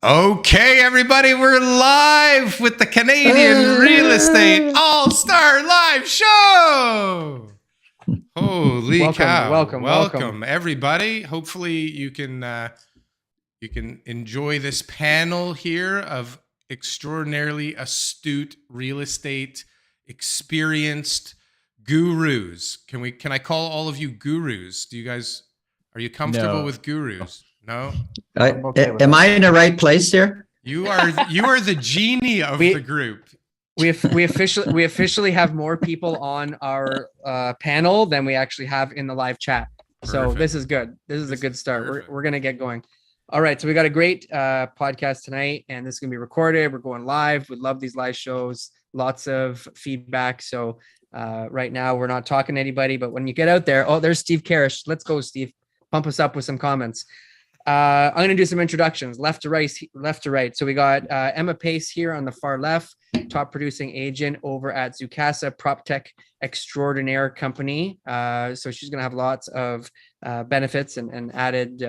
Okay, everybody, we're live with the Canadian Real Estate All-Star Live Show. Holy cow. Welcome, everybody. Hopefully you can enjoy this panel here of extraordinarily astute real estate experienced gurus. Can I call all of you gurus? Are you comfortable with gurus? No? Am I in the right place here? You are the genie of the group. We officially have more people on our panel than we actually have in the live chat. Perfect. So this is good. This is a good start. We're gonna get going. All right, so we got a great podcast tonight, and this is gonna be recorded. We're going live. We love these live shows. Lots of feedback. So right now we're not talking to anybody, but when you get out there, oh, there's Steve Karish. Let's go, Steve. Pump us up with some comments. I'm going to do some introductions left to right. So we got Emma Pace here on the far left, top producing agent over at Zoocasa PropTech Extraordinaire Company. So she's going to have lots of benefits and added,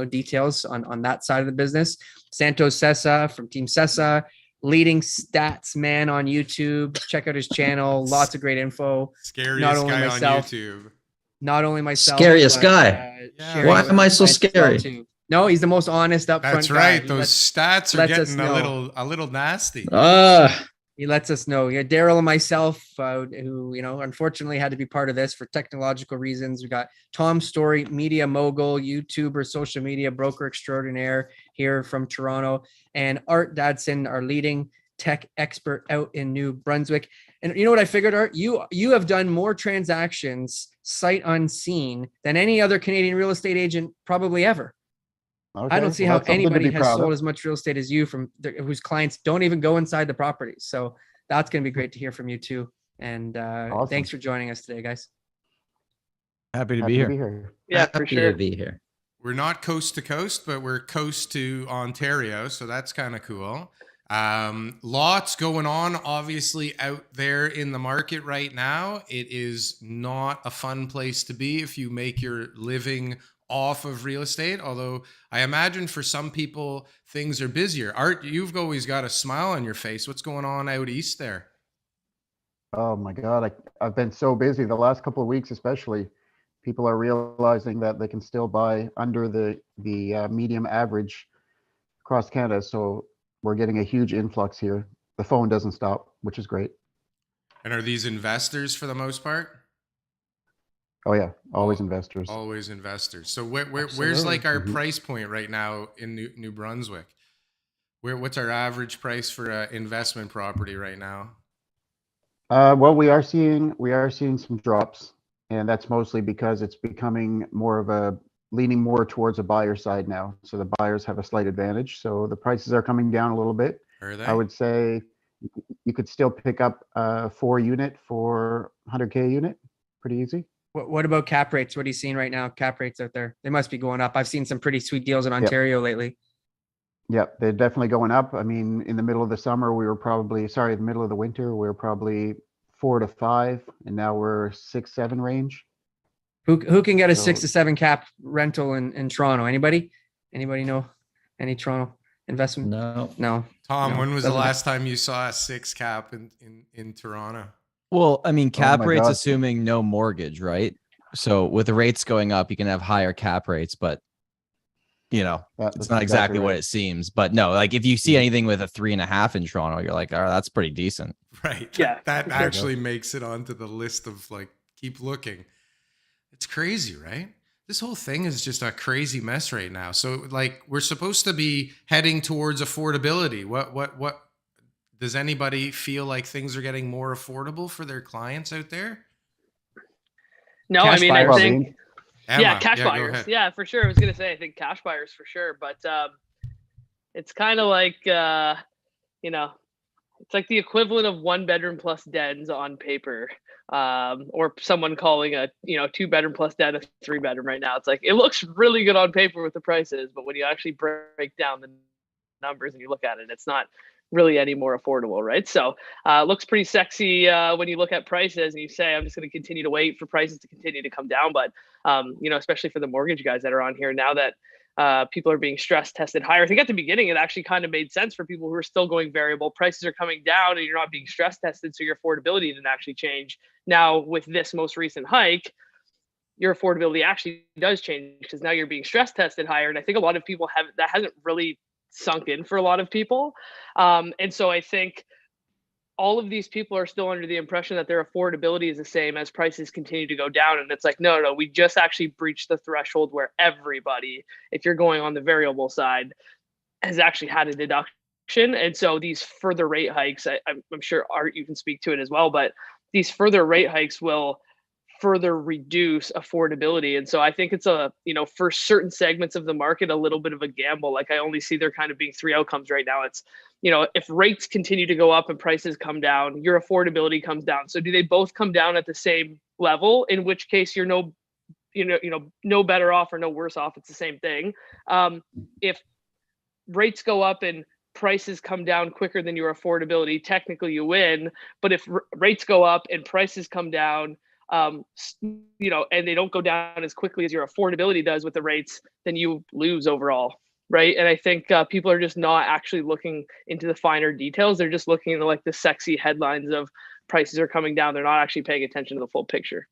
details on that side of the business. Santos Sessa from Team Sessa, leading stats man on YouTube. Check out his channel. Lots of great info. Scariest guy on YouTube. Not only myself. Scariest guy. Why am I so scary? No, he's the most honest, upfront guy. That's right. Those stats are getting a little nasty. He lets us know. Yeah, Darryl and myself, who unfortunately had to be part of this for technological reasons. We got Tom Story, media mogul, YouTuber, social media broker extraordinaire here from Toronto, and Art Dadson, our leading tech expert out in New Brunswick. And you know what I figured, Art? You have done more transactions sight unseen than any other Canadian real estate agent probably ever. Okay. I don't see how anybody has sold as much real estate as you whose clients don't even go inside the properties. So that's going to be great to hear from you too. And awesome. Thanks for joining us today, guys. Happy to be here. Yeah, for sure. To be here. We're not coast to coast, but we're coast to Ontario. So that's kind of cool. Lots going on obviously out there in the market right now. It is not a fun place to be if you make your living off of real estate, although I imagine for some people things are busier. Art, you've always got a smile on your face. What's going on out east there? Oh my God, I've been so busy the last couple of weeks, especially. People are realizing that they can still buy under the medium average across Canada. So we're getting a huge influx here. The phone doesn't stop, which is great. And are these investors for the most part? Oh yeah, always investors. Always investors. So where's like our price point right now in New Brunswick? What's our average price for an investment property right now? Well, we are seeing some drops, and that's mostly because it's becoming leaning more towards a buyer side now. So the buyers have a slight advantage. So the prices are coming down a little bit. Are they? I would say you could still pick up a 4-unit for 100K unit. Pretty easy. What about cap rates? What are you seeing right now? Cap rates out there? They must be going up. I've seen some pretty sweet deals in Ontario lately. Yeah, they're definitely going up. I mean, in the middle of the summer, the middle of the winter, we were probably 4 to 5, and now we're 6, 7 range. Who can get a 6 to 7 cap rental in Toronto? Anybody know any Toronto investment? No. Tom, when was the last time you saw a 6 cap in Toronto? Well, I mean, cap rates assuming no mortgage, right? So with the rates going up, you can have higher cap rates, but it's not exactly what it seems. But no, like if you see anything with a 3.5 in Toronto, you're like, oh, that's pretty decent. Right. Yeah. That actually makes it onto the list of like, keep looking. It's crazy, right? This whole thing is just a crazy mess right now. So like we're supposed to be heading towards affordability. What does anybody feel like things are getting more affordable for their clients out there? No, Cash buyers. I think Emma, cash buyers. Yeah, for sure. I was going to say, I think cash buyers for sure, but it's kind of like, it's like the equivalent of 1-bedroom plus dens on paper, or someone calling a 2-bedroom plus den a 3-bedroom right now. It's like, it looks really good on paper with the prices, but when you actually break down the numbers and you look at it, it's not really any more affordable, right? So it looks pretty sexy when you look at prices and you say, I'm just going to continue to wait for prices to continue to come down. But, especially for the mortgage guys that are on here now that People are being stress tested higher. I think at the beginning, it actually kind of made sense for people who are still going variable. Prices are coming down and you're not being stress tested, so your affordability didn't actually change. Now, with this most recent hike, your affordability actually does change because now you're being stress tested higher. And I think a lot of people that hasn't really sunk in for a lot of people. And so I think all of these people are still under the impression that their affordability is the same as prices continue to go down. And it's like, no, we just actually breached the threshold where everybody, if you're going on the variable side, has actually had a deduction. And so these further rate hikes, I'm sure Art, you can speak to it as well, but these further rate hikes will further reduce affordability. And so I think it's for certain segments of the market, a little bit of a gamble. Like I only see there kind of being three outcomes right now. It's, if rates continue to go up and prices come down, your affordability comes down. So do they both come down at the same level? In which case you're no better off or no worse off. It's the same thing. If rates go up and prices come down quicker than your affordability, technically you win. But if rates go up and prices come down, and they don't go down as quickly as your affordability does with the rates, then you lose overall, right? And I think people are just not actually looking into the finer details. They're just looking into like the sexy headlines of prices are coming down. They're not actually paying attention to the full picture.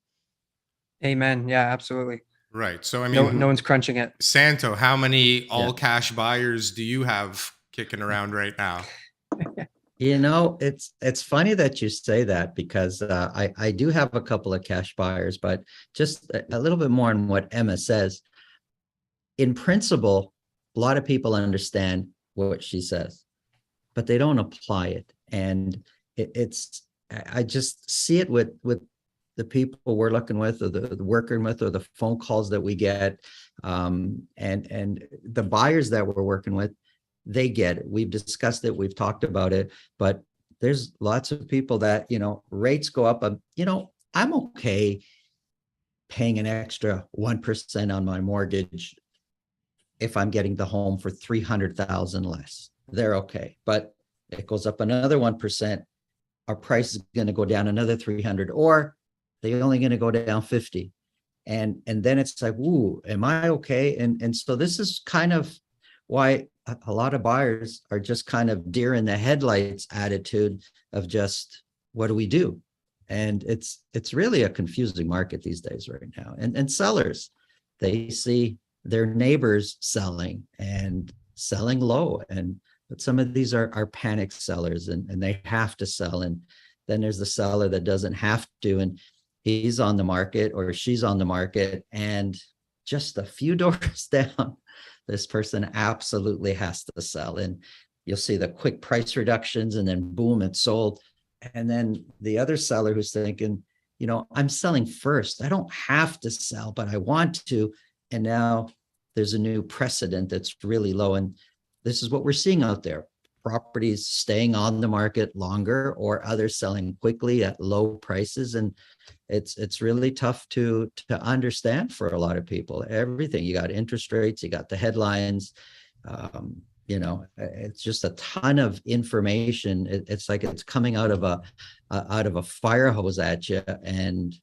Amen. Yeah, absolutely. Right. So I mean, no one's crunching it. Santo, how many all cash buyers do you have kicking around right now? It's funny that you say that because I do have a couple of cash buyers, but just a little bit more on what Emma says. In principle, a lot of people understand what she says, but they don't apply it. And I just see it with the people we're looking with, or the working with, or the phone calls that we get, and the buyers that we're working with. They get it. We've discussed it. We've talked about it, but there's lots of people that, rates go up. I'm okay paying an extra 1% on my mortgage if I'm getting the home for 300,000 less. They're okay, but it goes up another 1%. Our price is going to go down another 300, or they're only going to go down 50. And then it's like, ooh, am I okay? And so this is kind of why a lot of buyers are just kind of deer in the headlights attitude of just, what do we do? And it's really a confusing market these days right now. And sellers, they see their neighbors selling and selling low. But some of these are panic sellers and they have to sell. And then there's the seller that doesn't have to, and he's on the market or she's on the market, and just a few doors down, this person absolutely has to sell. And you'll see the quick price reductions and then boom, it's sold. And then the other seller who's thinking, I'm selling first. I don't have to sell, but I want to. And now there's a new precedent that's really low. And this is what we're seeing out there. Properties staying on the market longer, or others selling quickly at low prices. And it's really tough to understand for a lot of people. Everything, you got interest rates, you got the headlines, it's just a ton of information. It's like it's coming out of a fire hose at you. And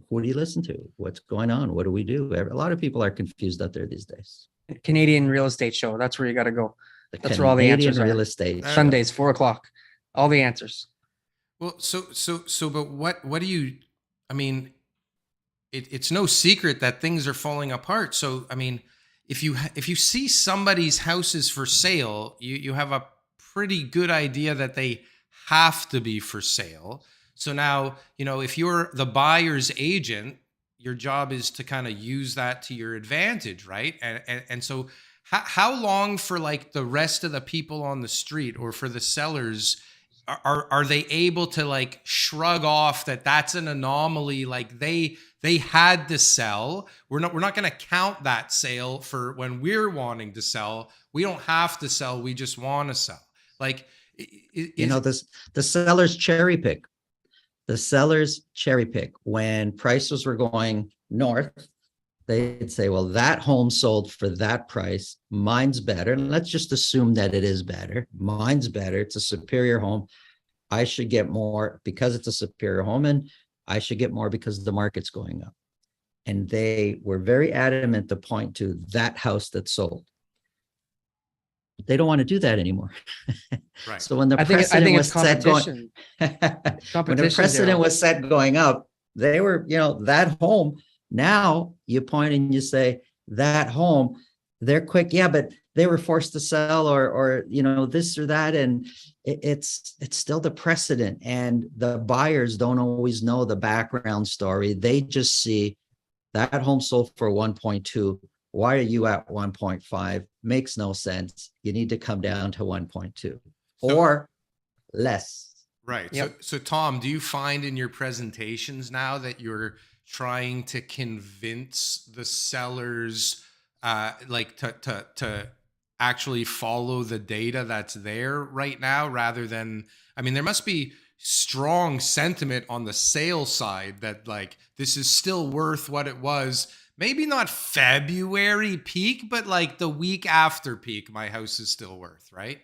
who do you listen to? What's going on? What do we do? A lot of people are confused out there these days. Canadian real estate show. That's where you got to go. That's where all the Canadian answers real are. estate. Sundays, 4:00. All the answers. Well, but what do you, I mean, it's no secret that things are falling apart. So, I mean, if you see somebody's house is for sale, you have a pretty good idea that they have to be for sale. So now, if you're the buyer's agent, your job is to kind of use that to your advantage, right? And so how long for like the rest of the people on the street, or for the sellers, are they able to like shrug off that that's an anomaly? Like they had to sell. We're not going to count that sale for when we're wanting to sell. We don't have to sell. We just want to sell. Like, the sellers cherry pick. The sellers cherry pick. When prices were going north, they'd say, well, that home sold for that price. Mine's better. And let's just assume that it is better. Mine's better. It's a superior home. I should get more because it's a superior home, and I should get more because the market's going up. and they were very adamant to point to that house that sold. They don't want to do that anymore. Right. So when the I think precedent it's was set going, competition. when the Competition, precedent Darryl. was set going up, they were, that home. Now you point and you say that home, they're quick. Yeah, but they were forced to sell or this or that. And it's still the precedent. And the buyers don't always know the background story. They just see that home sold for 1.2. Why are you at 1.5? Makes no sense. You need to come down to 1.2 or less. Right. Yep. So Tom, do you find in your presentations now that you're trying to convince the sellers to actually follow the data that's there right now rather than, there must be strong sentiment on the sale side that like this is still worth what it was, maybe not February peak, but like the week after peak, my house is still worth, right?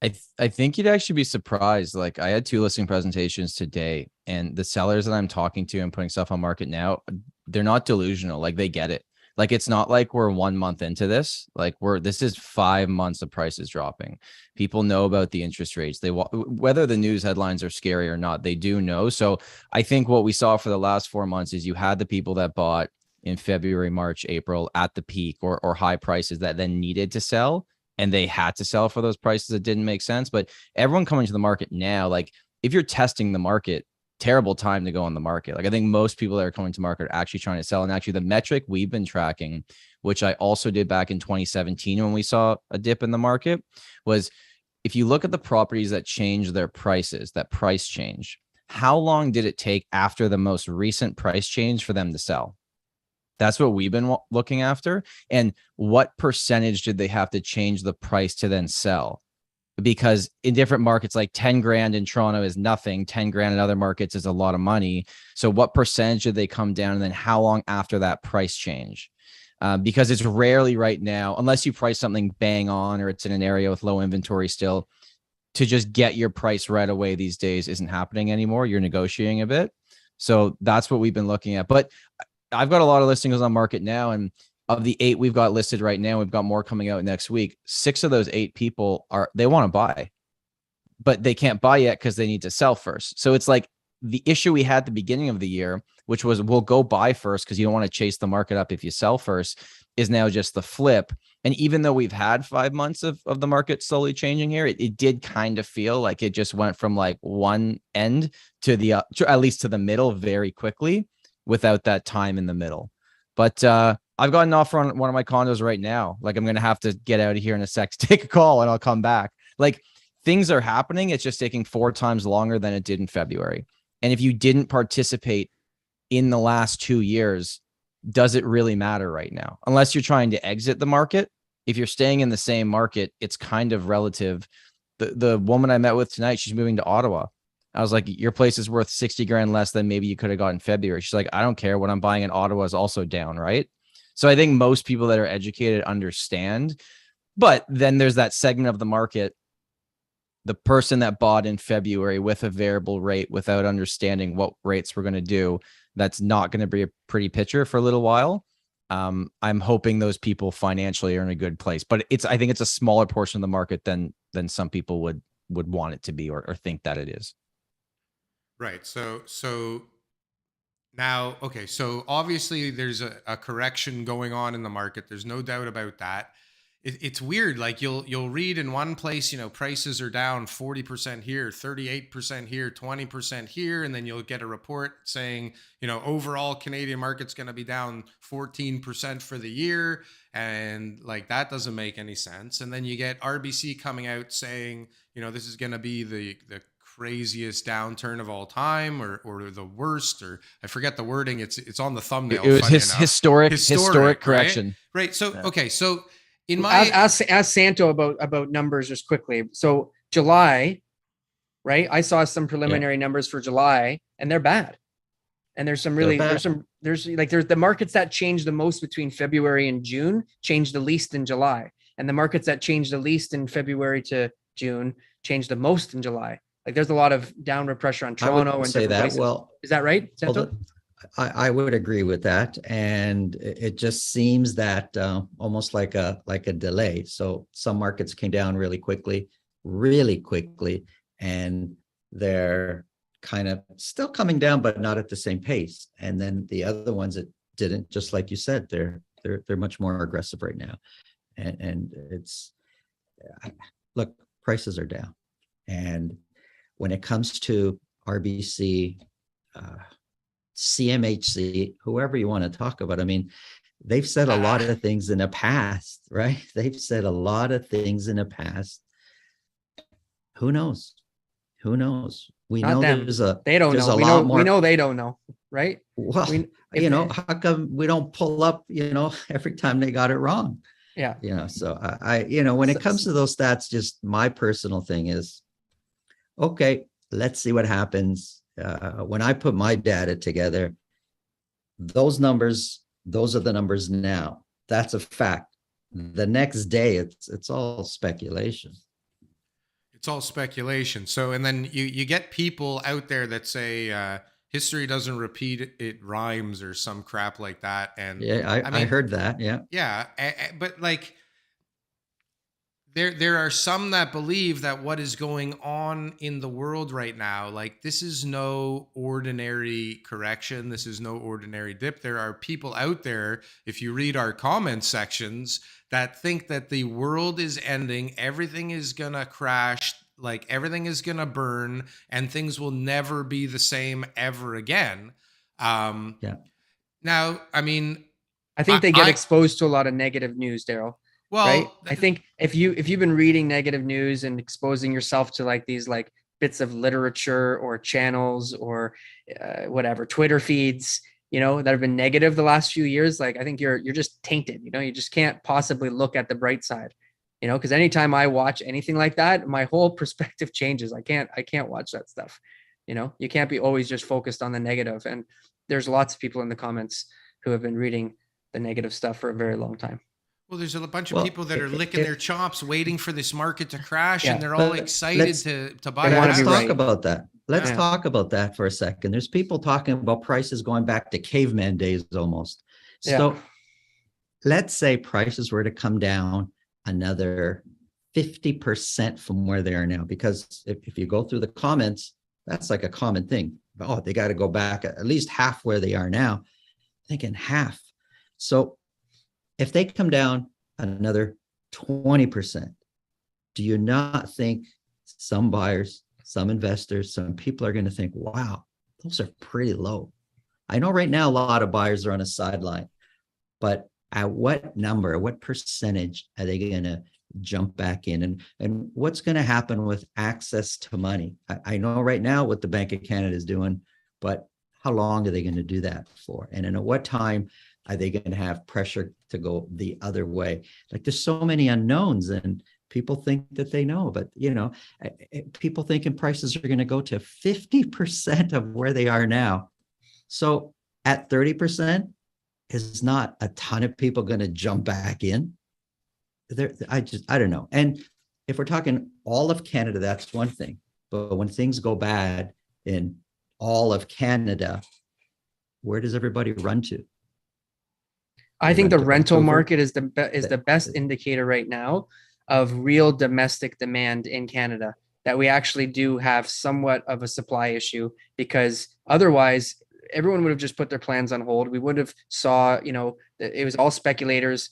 I think you'd actually be surprised. Like I had 2 listing presentations today, and the sellers that I'm talking to and putting stuff on market now, they're not delusional. Like they get it. Like it's not like we're 1 month into this. Like this is 5 months of prices dropping. People know about the interest rates. Whether the news headlines are scary or not, they do know. So I think what we saw for the last 4 months is you had the people that bought in February, March, April at the peak or high prices that then needed to sell. And they had to sell for those prices that didn't make sense. But everyone coming to the market now, like if you're testing the market, terrible time to go on the market. Like I think most people that are coming to market are actually trying to sell. And actually the metric we've been tracking, which I also did back in 2017 when we saw a dip in the market, was if you look at the properties that changed their prices, that price change, how long did it take after the most recent price change for them to sell? That's what we've been looking after. And what percentage did they have to change the price to then sell? Because in different markets, like 10 grand in Toronto is nothing. 10 grand in other markets is a lot of money. So what percentage did they come down? And then how long after that price change? Because it's rarely right now, unless you price something bang on or it's in an area with low inventory still, to just get your price right away these days isn't happening anymore. You're negotiating a bit. So that's what we've been looking at. But I've got a lot of listings on market now, and of the 8 we've got listed right now, we've got more coming out next week. 6 of those 8 people they want to buy, but they can't buy yet because they need to sell first. So it's like the issue we had at the beginning of the year, which was we'll go buy first because you don't want to chase the market up if you sell first, is now just the flip. And even though we've had 5 months of the market slowly changing here, it did kind of feel like it just went from like one end to at least to the middle very quickly, without that time in the middle. But I've got an offer on one of my condos right now. Like I'm going to have to get out of here in a sec to take a call and I'll come back. Like things are happening. It's just taking 4 times longer than it did in February. And if you didn't participate in the last 2 years, does it really matter right now? Unless you're trying to exit the market. If you're staying in the same market, it's kind of relative. The woman I met with tonight, she's moving to Ottawa. I was like, your place is worth 60 grand less than maybe you could have got in February. She's like, I don't care. What I'm buying in Ottawa is also down, right? So I think most people that are educated understand. But then there's that segment of the market, the person that bought in February with a variable rate without understanding what rates we're going to do, that's not going to be a pretty picture for a little while. I'm hoping those people financially are in a good place. But I think it's a smaller portion of the market than some people would want it to be or think that it is. Right. So now, okay. So obviously there's a correction going on in the market. There's no doubt about that. It's weird. Like you'll read in one place, prices are down 40% here, 38% here, 20% here. And then you'll get a report saying, overall Canadian market's going to be down 14% for the year. And like, that doesn't make any sense. And then you get RBC coming out saying, this is going to be the craziest downturn of all time or the worst, or I forget the wording. It's on the thumbnail. It was historic correction. Right. So, okay. So in my ask Santo about numbers just quickly. So July, right? I saw some preliminary numbers for July and they're bad. And there's some really, there's the markets that changed the most between February and June changed the least in July. And the markets that changed the least in February to June changed the most in July. Like there's a lot of downward pressure on Toronto and say different that. places. Well, is that right, Santo? I would agree with that, and it just seems that almost like a delay. So some markets came down really quickly, and they're kind of still coming down, but not at the same pace. And then the other ones that didn't, just like you said, they're much more aggressive right now, and it's look, prices are down, and when it comes to RBC. CMHC, whoever you want to talk about. I mean, they've said a lot of things in the past, right? They've said a lot of things in the past. Who knows? Who knows? We Not know them. They don't know. We know they don't know, right? Well, how come we don't pull up, every time they got it wrong? Yeah. So I when it comes to those stats, just my personal thing is, okay, let's see what happens. When I put my data together, those numbers, those are the numbers now. That's a fact. The next day, it's all speculation. It's all speculation. So, and then you get people out there that say history doesn't repeat, it rhymes or some crap like that. And yeah, I heard that. Yeah. Yeah. But like, there are some that believe that what is going on in the world right now, like this is no ordinary correction. This is no ordinary dip. There are people out there, if you read our comment sections, that think that the world is ending. Everything is going to crash. Like everything is going to burn and things will never be the same ever again. Yeah. Now, I mean, I think they get exposed to a lot of negative news, Darryl. Well, right? I think if you've been reading negative news and exposing yourself to like these like bits of literature or channels or whatever Twitter feeds, that have been negative the last few years, like I think you're just tainted. You just can't possibly look at the bright side. Because anytime I watch anything like that, my whole perspective changes. I can't watch that stuff. You can't be always just focused on the negative. And there's lots of people in the comments who have been reading the negative stuff for a very long time. Well, there's a bunch of people that are licking their chops, waiting for this market to crash, and they're all excited to buy. Let's talk about that. Let's talk about that for a second. There's people talking about prices going back to caveman days almost. So let's say prices were to come down another 50% from where they are now, because if you go through the comments, that's like a common thing. Oh, they got to go back at least half where they are now. Thinking half. So if they come down another 20%, do you not think some buyers, some investors, some people are going to think, wow, those are pretty low? I know right now a lot of buyers are on a sideline, but at what number, what percentage are they going to jump back in? And what's going to happen with access to money? I know right now what the Bank of Canada is doing, but how long are they going to do that for? And at what time are they going to have pressure to go the other way? Like there's so many unknowns, and people think that they know, but people thinking prices are going to go to 50% of where they are now. So at 30%, is not a ton of people going to jump back in? I don't know. And if we're talking all of Canada, that's one thing. But when things go bad in all of Canada, where does everybody run to? I think the rental market is the best indicator right now of real domestic demand in Canada, that we actually do have somewhat of a supply issue, because otherwise everyone would have just put their plans on hold. We would have saw, it was all speculators,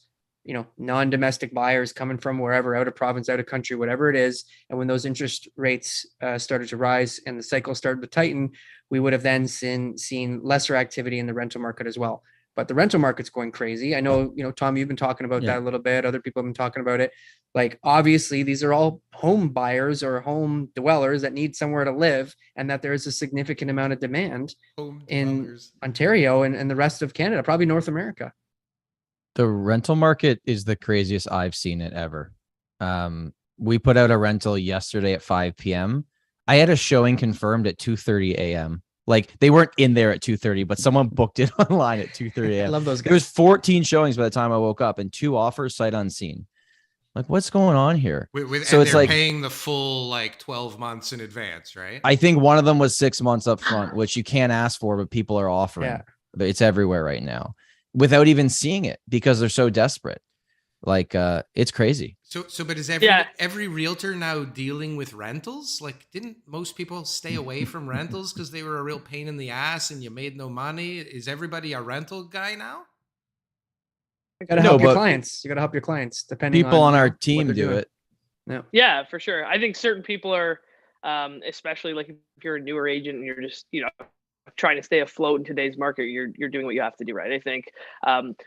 non-domestic buyers coming from wherever, out of province, out of country, whatever it is. And when those interest rates started to rise and the cycle started to tighten, we would have then seen lesser activity in the rental market as well. But the rental market's going crazy. I know, Tom, you've been talking about that a little bit. Other people have been talking about it. Like, obviously, these are all home buyers or home dwellers that need somewhere to live, and that there's a significant amount of demand in Ontario and the rest of Canada, probably North America. The rental market is the craziest I've seen it ever. We put out a rental yesterday at 5 p.m. I had a showing confirmed at 2:30 a.m. Like, they weren't in there at 2:30, but someone booked it online at 2:30 a.m. I love those guys. There was 14 showings by the time I woke up and 2 offers sight unseen. Like, what's going on here? So it's like paying the full 12 months in advance, right? I think one of them was 6 months up front, which you can't ask for, but people are offering. Yeah. It's everywhere right now without even seeing it because they're so desperate. Like it's crazy. But is every realtor now dealing with rentals? Like, didn't most people stay away from rentals because they were a real pain in the ass and you made no money? Is everybody a rental guy now? You gotta help your clients. You gotta help your clients. Depending people on our what team they're do doing. it. Yeah, for sure. I think certain people are, especially like if you're a newer agent and you're just, trying to stay afloat in today's market, you're doing what you have to do, right? I think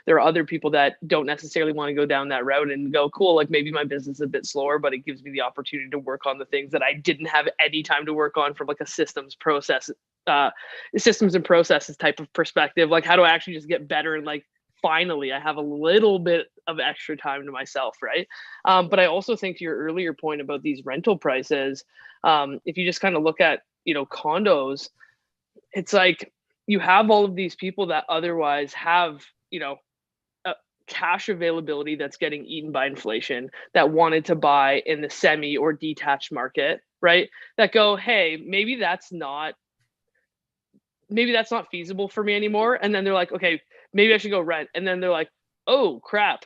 there are other people that don't necessarily want to go down that route and go, cool, like maybe my business is a bit slower, but it gives me the opportunity to work on the things that I didn't have any time to work on from like a systems and processes type of perspective. Like, how do I actually just get better and like finally I have a little bit of extra time to myself, right? But I also think to your earlier point about these rental prices, if you just kind of look at condos, it's like you have all of these people that otherwise have, cash availability that's getting eaten by inflation that wanted to buy in the semi or detached market, right? That go, hey, maybe that's not feasible for me anymore. And then they're like, okay, maybe I should go rent. And then they're like, oh crap,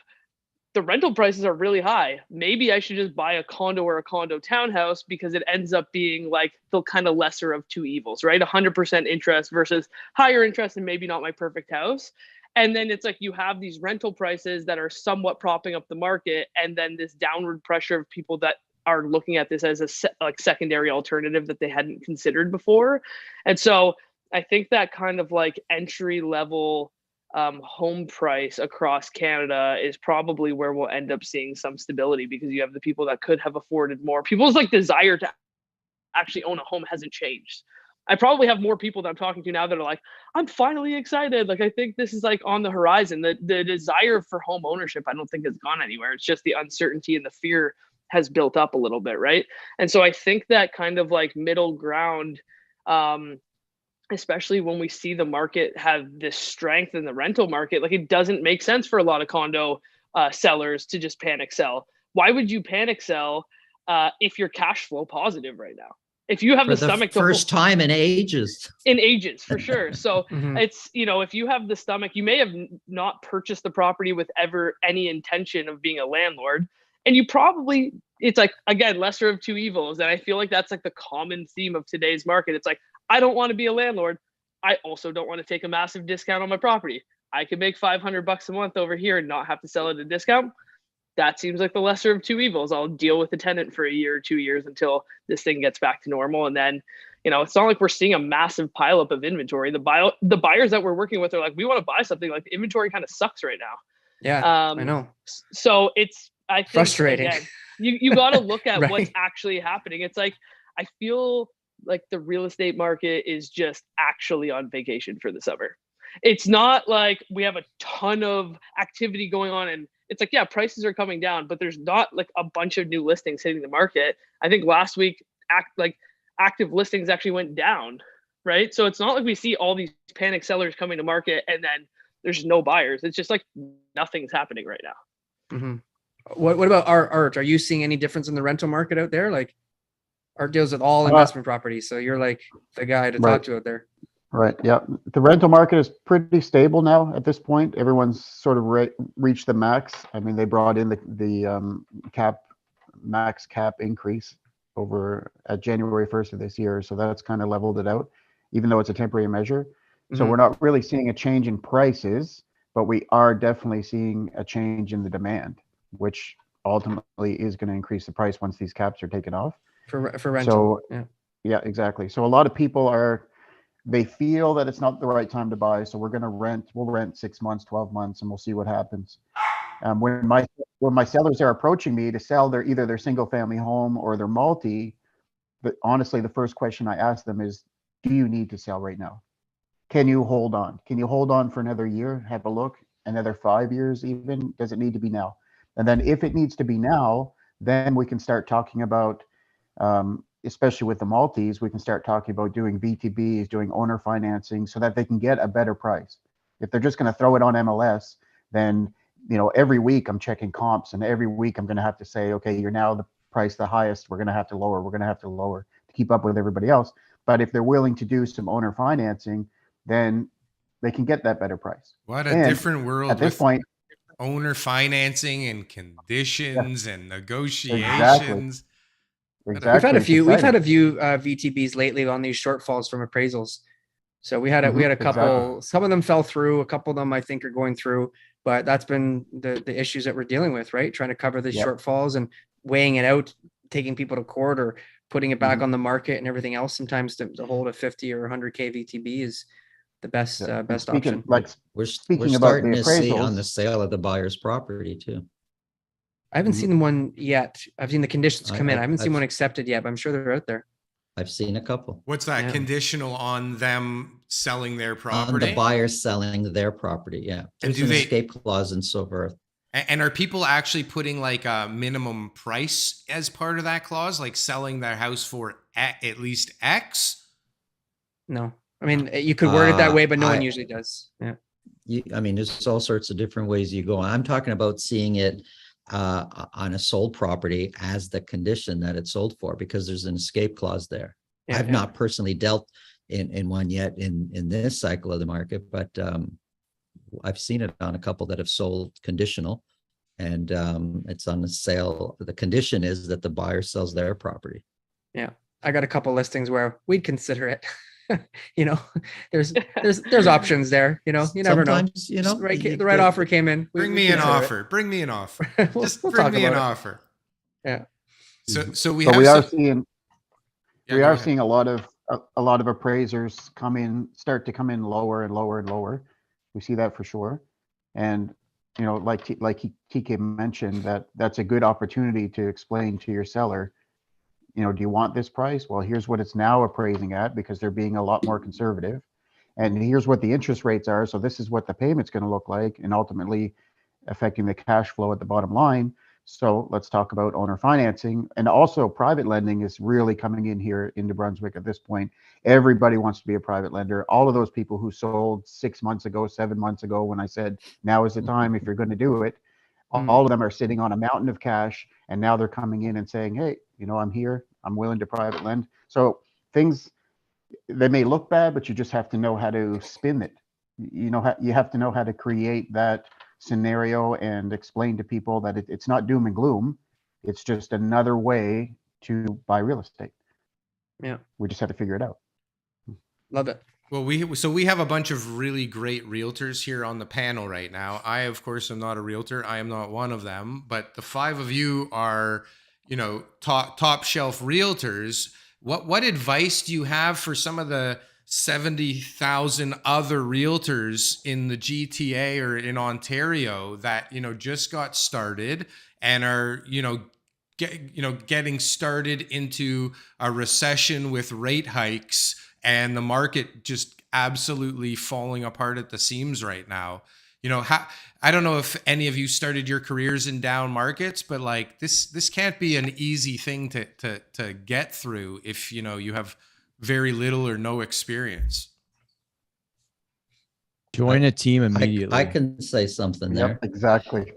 the rental prices are really high. Maybe I should just buy a condo or a condo townhouse because it ends up being like the kind of lesser of two evils, right? 100% interest versus higher interest and maybe not my perfect house. And then it's like you have these rental prices that are somewhat propping up the market, and then this downward pressure of people that are looking at this as a secondary alternative that they hadn't considered before. And so I think that kind of like entry level home price across Canada is probably where we'll end up seeing some stability, because you have the people that could have afforded more. People's like desire to actually own a home hasn't changed. I probably have more people that I'm talking to now that are like, I'm finally excited. Like, I think this is like on the horizon. The desire for home ownership, I don't think has gone anywhere. It's just the uncertainty and the fear has built up a little bit, right? And so I think that kind of like middle ground, especially when we see the market have this strength in the rental market, like it doesn't make sense for a lot of condo sellers to just panic sell. Why would you panic sell if you're cash flow positive right now? If you have For the stomach to first time in ages. In ages, for sure. So it's, if you have the stomach, you may have not purchased the property with ever any intention of being a landlord. And you probably, it's like, again, lesser of two evils. And I feel like that's like the common theme of today's market. It's like, I don't want to be a landlord. I also don't want to take a massive discount on my property. I can make $500 a month over here and not have to sell at a discount. That seems like the lesser of two evils. I'll deal with the tenant for a year or 2 years until this thing gets back to normal. And then, it's not like we're seeing a massive pileup of inventory. The buyers that we're working with are like, we want to buy something. Like, the inventory kind of sucks right now. Yeah, I know. So it's, I think, frustrating. Again, you got to look at Right. what's actually happening. It's like, I feel like the real estate market is just actually on vacation for the summer. It's not like we have a ton of activity going on, and it's like, yeah, prices are coming down, but there's not like a bunch of new listings hitting the market. I think last week, active listings actually went down, right? So it's not like we see all these panic sellers coming to market and then there's no buyers. It's just like nothing's happening right now. Mm-hmm. What about Art? Are you seeing any difference in the rental market out there? Like, Art deals with all investment properties, so you're like the guy to talk to out there. Right. Yeah. The rental market is pretty stable now at this point. Everyone's sort of reached the max. I mean, they brought in the max cap increase over at January 1st of this year. So that's kind of leveled it out, even though it's a temporary measure. So we're not really seeing a change in prices, but we are definitely seeing a change in the demand, which ultimately is going to increase the price once these caps are taken off. For rental. So, yeah, exactly. So a lot of people they feel that it's not the right time to buy. So we'll rent 6 months, 12 months, and we'll see what happens. When my sellers are approaching me to sell either their single family home or their multi, but honestly, the first question I ask them is, do you need to sell right now? Can you hold on? Can you hold on for another year? Have a look, another 5 years even? Does it need to be now? And then if it needs to be now, then we can start talking about, especially with the multis, we can start talking about doing VTBs, doing owner financing so that they can get a better price. If they're just going to throw it on MLS, then, every week I'm checking comps, and every week I'm going to have to say, okay, you're now the price the highest. We're going to have to lower to keep up with everybody else. But if they're willing to do some owner financing, then they can get that better price. What a And different world at this with point, owner financing and conditions and exactly, negotiations. exactly. We've It's had a exciting. few VTBs lately on these shortfalls from appraisals. So we had a couple. Exactly. Some of them fell through. A couple of them I think are going through. But that's been the issues that we're dealing with, right? Trying to cover the Yep. shortfalls and weighing it out, taking people to court or putting it back Mhm. on the market and everything else. Sometimes to hold a 50 or 100K VTB is the best Yeah. And best speaking, option. like We're speaking about starting the to see on the appraisals, sale of the buyer's property too. I haven't Mhm. seen one yet. I've seen the conditions come in. I haven't seen I've- one accepted yet, but I'm sure they're out there. I've seen a couple What's that? Yeah. Conditional on them selling their on property? the buyer selling their property. Yeah, And there's do an they- escape clause and so forth. And are people actually putting like a minimum price as part of that clause, like selling their house for at least X? No, I mean you could word it that way, but no one usually does. Yeah. I mean, there's all sorts of different ways you go. I'm talking about seeing it on a sold property as the condition that it's sold for, because there's an escape clause there. Yeah, I've yeah. not personally dealt in one yet in this cycle of the market, but I've seen it on a couple that have sold conditional, and it's on the sale. The condition is that the buyer sells their property. Yeah, I got a couple listings where we'd consider it. There's options there. You never know. Sometimes, Just the right offer came in. Bring me an offer. Bring me an offer. Just we'll bring talk me an about it. offer. Yeah. So we but have we are some- seeing Yeah, we go are ahead. seeing a lot of appraisers start to come in lower and lower and lower. We see that for sure. And like TK mentioned, that's a good opportunity to explain to your seller, do you want this price? Well, here's what it's now appraising at, because they're being a lot more conservative. And here's what the interest rates are. So this is what the payment's going to look like, and ultimately affecting the cash flow at the bottom line. So let's talk about owner financing. And also private lending is really coming in here in New Brunswick at this point. Everybody wants to be a private lender. All of those people who sold 6 months ago, 7 months ago, when I said, now is the time if you're going to do it, all of them are sitting on a mountain of cash. And now they're coming in and saying, hey, I'm here, I'm willing to private lend. So things, they may look bad, but you just have to know how to spin it. You have to know how to create that scenario and explain to people that it's not doom and gloom. It's just another way to buy real estate. Yeah. We just have to figure it out. Love it. Well, we have a bunch of really great realtors here on the panel right now. I, of course, am not a realtor. I am not one of them, but the five of you are, top shelf realtors. What advice do you have for some of the 70,000 other realtors in the GTA or in Ontario that, just got started and are, getting started into a recession with rate hikes and the market just absolutely falling apart at the seams right now? I don't know if any of you started your careers in down markets, but like this can't be an easy thing to get through if you have very little or no experience. Join a team immediately. I can say something there. Yep, exactly.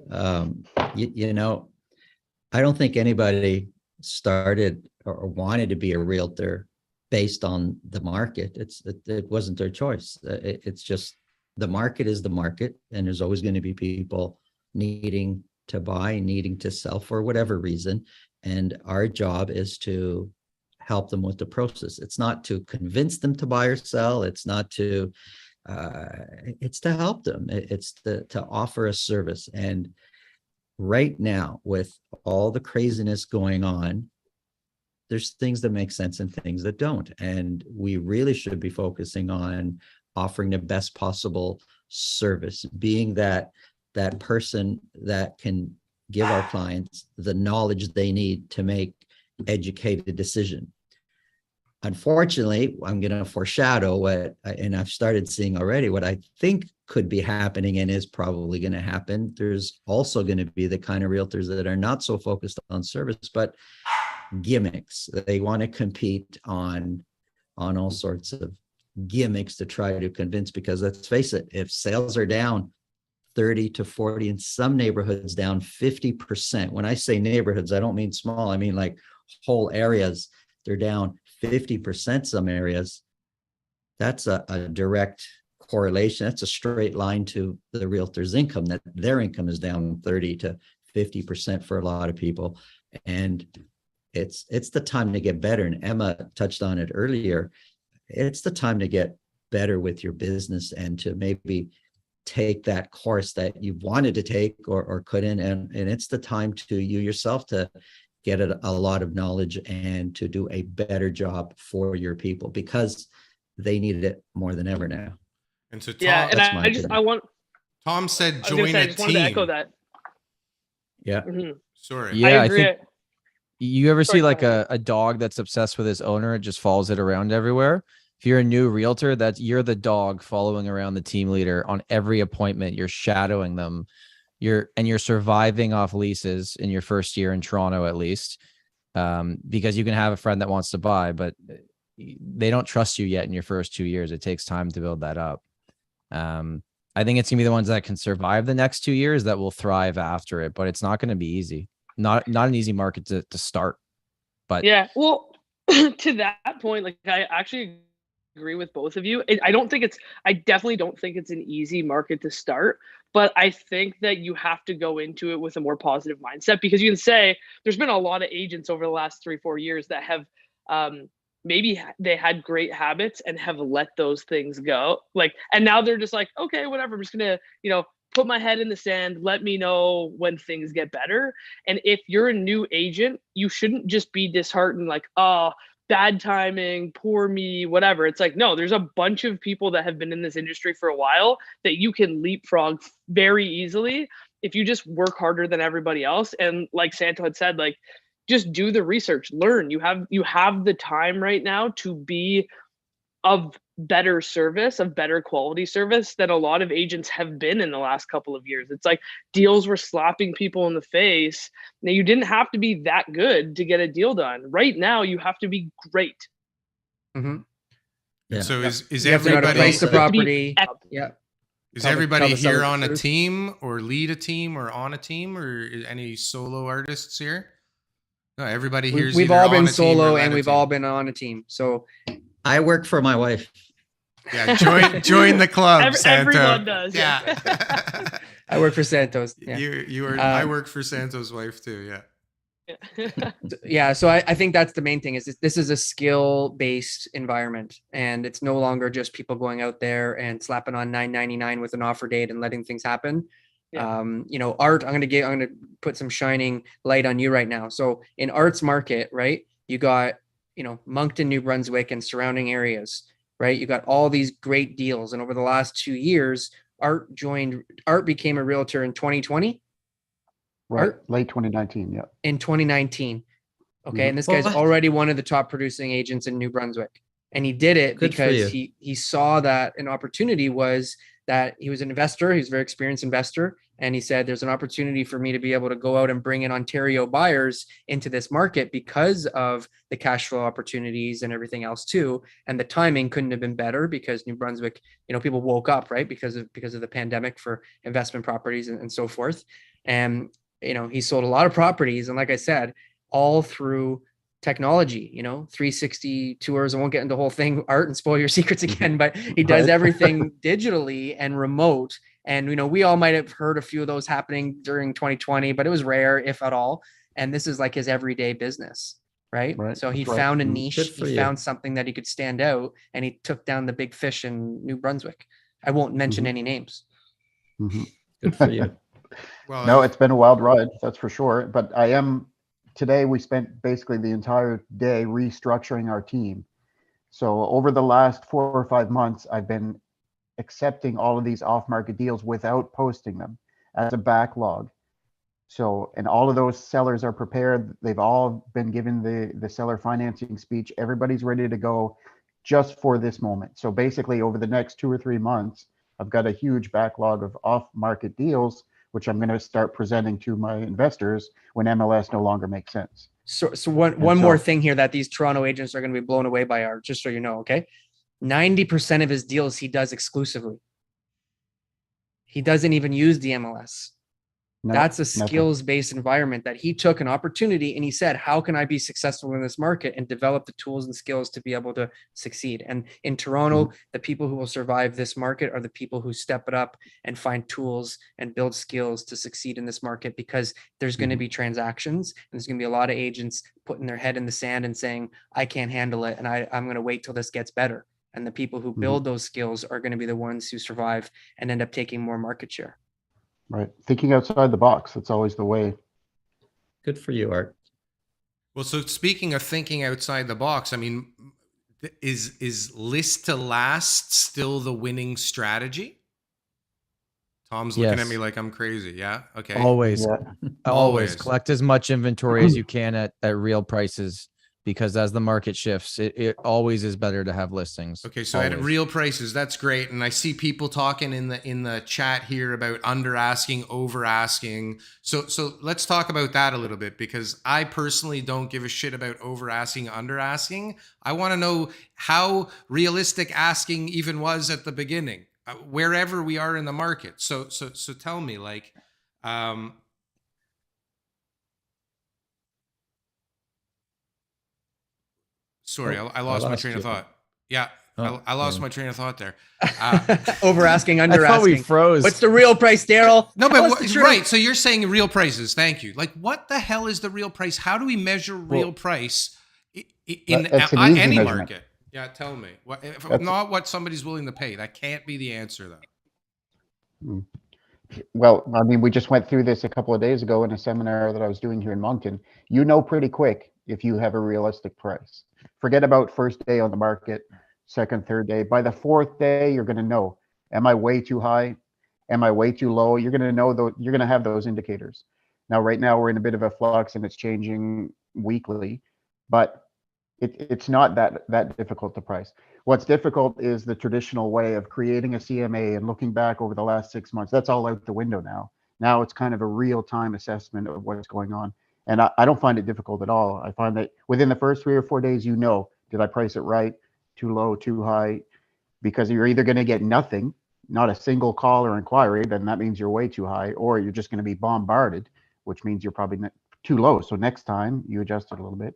I don't think anybody started or wanted to be a realtor based on the market. It wasn't their choice. It's just the market is the market, and there's always going to be people needing to buy, needing to sell for whatever reason. And our job is to help them with the process. It's not to convince them to buy or sell. It's not to, it's to help them. It's to offer a service. And right now, with all the craziness going on, there's things that make sense and things that don't. And we really should be focusing on offering the best possible service, being that person that can give our clients the knowledge they need to make educated decision. Unfortunately, I'm going to foreshadow and I've started seeing already what I think could be happening and is probably going to happen. There's also going to be the kind of realtors that are not so focused on service, but gimmicks. They want to compete on all sorts of gimmicks to try to convince, because let's face it, if sales are down 30 to 40, in some neighborhoods down 50%. When I say neighborhoods, I don't mean small, I mean like whole areas. They're down 50% some areas. That's a direct correlation. That's a straight line to the realtor's income, that their income is down 30 to 50% for a lot of people. And it's the time to get better. And Emma touched on it earlier. It's the time to get better with your business and to maybe take that course that you wanted to take or couldn't. And it's the time to you yourself to get a lot of knowledge and to do a better job for your people, because they need it more than ever now. And so Tom, Yeah, and Tom said I was join gonna say, I a just wanted to echo team. that. Yeah. Mhm. Sorry. Yeah, I agree. think you ever Sorry, see like go ahead. a dog that's obsessed with his owner, it just follows it around everywhere. If you're a new realtor, you're the dog following around the team leader on every appointment. You're shadowing them. You're surviving off leases in your first year in Toronto, at least, because you can have a friend that wants to buy, but they don't trust you yet in your first 2 years. It takes time to build that up. I think it's gonna be the ones that can survive the next 2 years that will thrive after it, but it's not going to be easy. Not an easy market to start. But yeah, well, to that point, like I actually agree with both of you. I definitely don't think it's an easy market to start, but I think that you have to go into it with a more positive mindset, because you can say there's been a lot of agents over the last 3-4 years that have maybe they had great habits and have let those things go. Like, and now they're just like, okay, whatever, I'm just gonna, put my head in the sand, let me know when things get better. And if you're a new agent, you shouldn't just be disheartened, like, oh, bad timing, poor me, whatever. It's like, no, there's a bunch of people that have been in this industry for a while that you can leapfrog very easily if you just work harder than everybody else. And like Santo had said, like, just do the research, learn. You have the time right now to be of better service, of better quality service than a lot of agents have been in the last couple of years. It's like deals were slapping people in the face. Now, you didn't have to be that good to get a deal done. Right now, you have to be great. Mm-hmm. Yeah. So is You have to know how to everybody price the property? Yeah. is Tell everybody the seller here the on a truth. team or lead a team or on a team, or any solo artists here? No, everybody here's We've either all been on a team or solo led and a we've team. all been on a team. So I work for my wife. Yeah, join the club, Santo. Everyone does. Yeah. I work for Santos. Yeah. You are. I work for Santo's wife too. Yeah. Yeah, so I think that's the main thing, is this is a skill-based environment, and it's no longer just people going out there and slapping on $9.99 with an offer date and letting things happen. Yeah. Art, I'm gonna put some shining light on you right now. So in Art's market, right, you got Moncton, New Brunswick, and surrounding areas, right? You got all these great deals, and over the last 2 years, Art became a realtor in 2020. Right, late 2019, yeah. In 2019. Okay. Mhm. And this guy's What? already one of the top producing agents in New Brunswick. And he did it Good for because you. he saw that an opportunity was that he was an investor. He's a very experienced investor. And he said, there's an opportunity for me to be able to go out and bring in Ontario buyers into this market because of the cash flow opportunities and everything else too. And the timing couldn't have been better, because New Brunswick, people woke up, right, because of the pandemic, for investment properties and so forth. And he sold a lot of properties, and like I said, all through technology, 360 tours. I won't get into the whole thing, Art, and spoil your secrets again, but he does Right. everything digitally and remote. And, we all might have heard a few of those happening during 2020, but it was rare, if at all. And this is like his everyday business, right? Right, So he that's right. found a Mhm. niche, Good for he you. found something that he could stand out, and he took down the big fish in New Brunswick. I won't mention Mhm. any names. Mhm. Good for you. Well, No, it's been a wild ride, that's for sure. But today we spent basically the entire day restructuring our team. So over the last 4 or 5 months, I've been accepting all of these off-market deals without posting them as a backlog. So, and all of those sellers are prepared. They've all been given the seller financing speech. Everybody's ready to go just for this moment. So basically over the next 2 or 3 months, I've got a huge backlog of off-market deals, which I'm going to start presenting to my investors when MLS no longer makes sense. So one more thing here that these Toronto agents are going to be blown away by, are, just so you know, okay? 90% of his deals he does exclusively. He doesn't even use the MLS. No, That's a nothing. skills-based environment that he took an opportunity and he said, how can I be successful in this market, and develop the tools and skills to be able to succeed. And in Toronto, the people who will survive this market are the people who step it up and find tools and build skills to succeed in this market, because there's going to be transactions, and there's going to be a lot of agents putting their head in the sand and saying, I can't handle it, and I'm going to wait till this gets better. And the people who build those skills are going to be the ones who survive and end up taking more market share. Right. Thinking outside the box. That's always the way. Good for you, Art. Well, so speaking of thinking outside the box, I mean, is list to last still the winning strategy? Tom's looking at Yes. me like I'm crazy. Yeah. Okay. Always, Yeah. always collect as much inventory as you can at real prices, because as the market shifts, it always is better to have listings. Okay, so at real prices, that's great. And I see people talking in the chat here about under asking, over asking. So let's talk about that a little bit, because I personally don't give a shit about over asking, under asking. I want to know how realistic asking even was at the beginning, wherever we are in the market. So tell me, like, sorry, I lost my train of thought. Yeah, I lost my train of thought there. Over asking, under I thought we asking. froze. What's the real price, Darryl? No, Tell but us the truth. right. So you're saying real prices. Thank you. Like, what the hell is the real price? How do we measure real price in That's an easy any measurement. market? Yeah, tell me. What if not what somebody's willing to pay? That can't be the answer, though. Well, I mean, we just went through this a couple of days ago in a seminar that I was doing here in Moncton. You know pretty quick if you have a realistic price. Forget about first day on the market, second, third day. By the fourth day, you're going to know, am I way too high? Am I way too low? You're going to know, you're going to have those indicators. Now, right now, we're in a bit of a flux and it's changing weekly, but it's not that difficult to price. What's difficult is the traditional way of creating a CMA and looking back over the last 6 months. That's all out the window now. Now it's kind of a real-time assessment of what's going on. And I don't find it difficult at all. I find that within the first 3 or 4 days, you know, did I price it right, too low, too high? Because you're either going to get nothing, not a single call or inquiry, then that means you're way too high, or you're just going to be bombarded, which means you're probably too low. So next time you adjust it a little bit.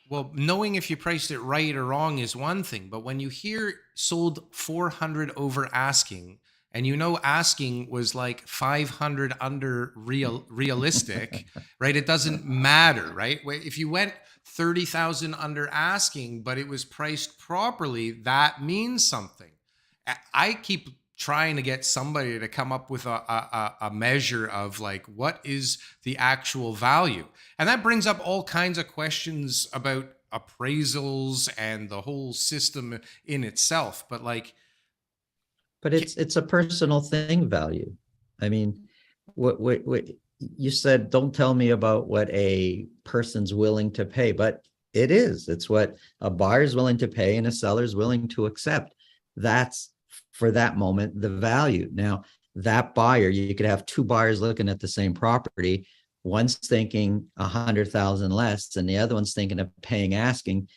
Well, knowing if you priced it right or wrong is one thing, but when you hear sold 400 over asking, and you know asking was like 500 under realistic, right? It doesn't matter, right? If you went 30,000 under asking, but it was priced properly, that means something. I keep trying to get somebody to come up with a measure of like, what is the actual value? And that brings up all kinds of questions about appraisals and the whole system in itself. But like, But it's a personal thing, value. I mean, what you said, don't tell me about what a person's willing to pay, but it is. It's what a buyer's willing to pay and a seller's willing to accept. That's, for that moment, the value. Now, that buyer, you could have two buyers looking at the same property. One's thinking 100,000 less, and the other one's thinking of paying asking,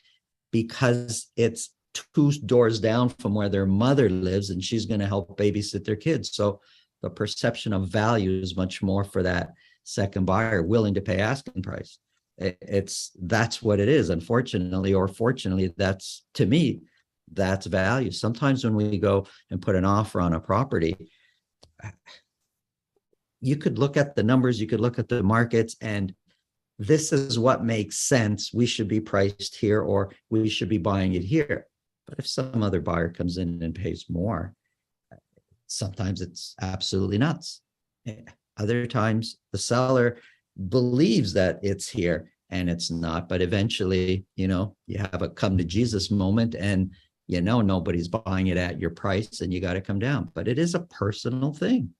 because it's 2 doors down from where their mother lives, and she's going to help babysit their kids. So the perception of value is much more for that second buyer willing to pay asking price. That's what it is. Unfortunately, or fortunately, that's, to me, that's value. Sometimes when we go and put an offer on a property, you could look at the numbers, you could look at the markets, and this is what makes sense. We should be priced here, or we should be buying it here. But if some other buyer comes in and pays more, sometimes it's absolutely nuts. Other times the seller believes that it's here and it's not, but eventually, you have a come to Jesus moment, and nobody's buying it at your price, and you got to come down. But it is a personal thing.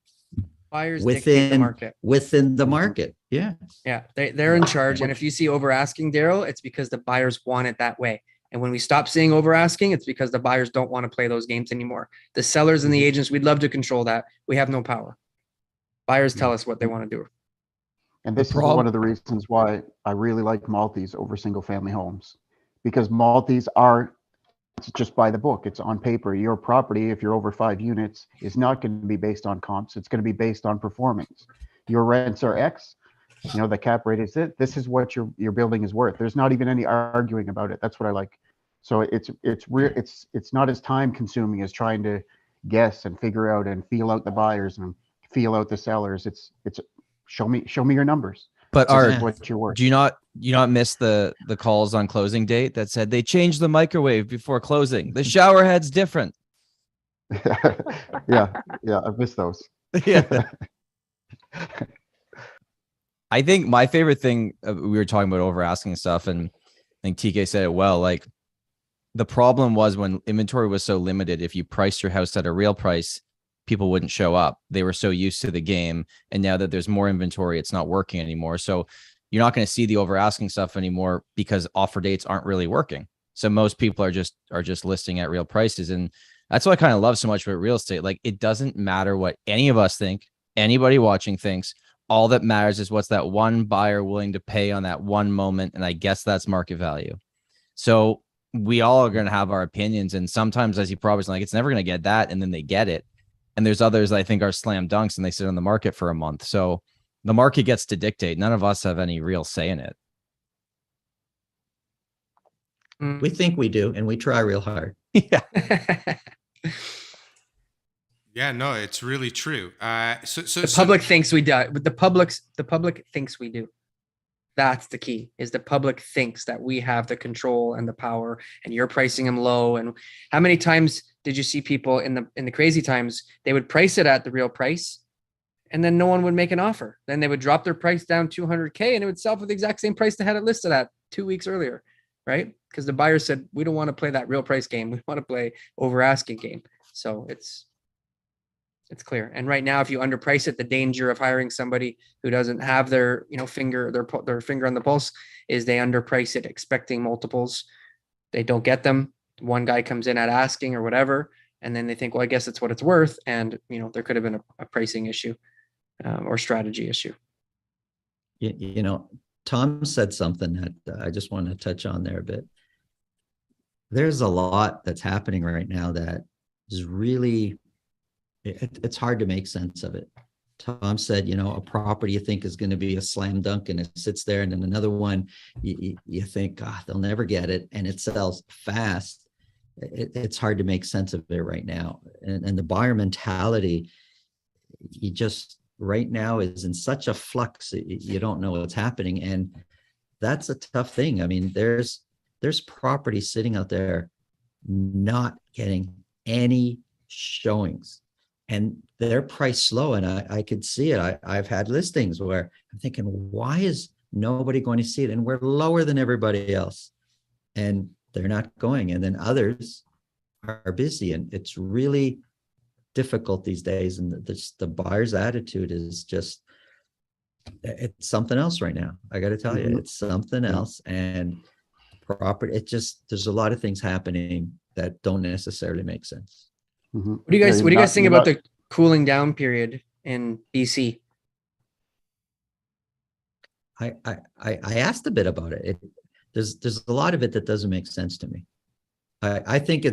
Buyers dictate the market. Within the market. Yeah. Yeah. They're in charge. And if you see over asking, Darryl, it's because the buyers want it that way. And when we stop seeing over asking, it's because the buyers don't want to play those games anymore. The sellers and the agents, we'd love to control that. We have no power. Buyers tell us what they want to do. And this is one of the reasons why I really like multis over single family homes, because multis are, it's just by the book. It's on paper. Your property, if you're over 5 units, is not going to be based on comps. It's going to be based on performance. your rents are X, the cap rate is it. This is what your building is worth. There's not even any arguing about it. That's what I like. So it's not as time consuming as trying to guess and figure out and feel out the buyers and feel out the sellers. It's show me your numbers. But This is what you're worth. do you not miss the calls on closing date that said they changed the microwave before closing? The shower head's different. yeah, I've missed those. Yeah. I think my favorite thing, we were talking about over asking stuff, and I think TK said it well. Like, the problem was when inventory was so limited, if you priced your house at a real price, people wouldn't show up. They were so used to the game. And now that there's more inventory, it's not working anymore. So you're not going to see the over asking stuff anymore because offer dates aren't really working. So most people are just listing at real prices. And that's what I kind of love so much about real estate. Like, it doesn't matter what any of us think, anybody watching thinks. All that matters is what's that one buyer willing to pay on that one moment. And I guess that's market value. So we all are going to have our opinions. And sometimes, as you probably like, it's never going to get that. And then they get it. And there's others I think are slam dunks and they sit on the market for a month. So the market gets to dictate. None of us have any real say in it. We think we do, and we try real hard. Yeah. Yeah, no, it's really true. The public thinks we do. But the public thinks we do. That's the key, is the public thinks that we have the control and the power, and you're pricing them low. And how many times did you see people in the crazy times, they would price it at the real price and then no one would make an offer. Then they would drop their price down $200K and it would sell for the exact same price they had it listed at 2 weeks earlier, right? Because the buyer said, we don't want to play that real price game. We want to play over asking game. So it's clear. And right now, if you underprice it, the danger of hiring somebody who doesn't have their finger on the pulse is they underprice it, expecting multiples. They don't get them. One guy comes in at asking or whatever, and then they think, well, I guess it's what it's worth. And there could have been a pricing issue or strategy issue. Tom said something that I just want to touch on there a bit. There's a lot that's happening right now that is really, it's hard to make sense of it. Tom said, a property you think is going to be a slam dunk and it sits there, and then another one you think, they'll never get it, and it sells fast. It's hard to make sense of it right now. And the buyer mentality, right now is in such a flux, you don't know what's happening. And that's a tough thing. I mean, there's property sitting out there not getting any showings, and they're priced low. And I could see it. I've had listings where I'm thinking, why is nobody going to see it? And we're lower than everybody else, and they're not going. And then others are busy, and it's really difficult these days. And the buyer's attitude is just, it's something else right now. I got to tell you, it's something else. And property, there's a lot of things happening that don't necessarily make sense. What do you guys think about the cooling down period in BC? I asked a bit about it. There's a lot of it that doesn't make sense to me. I think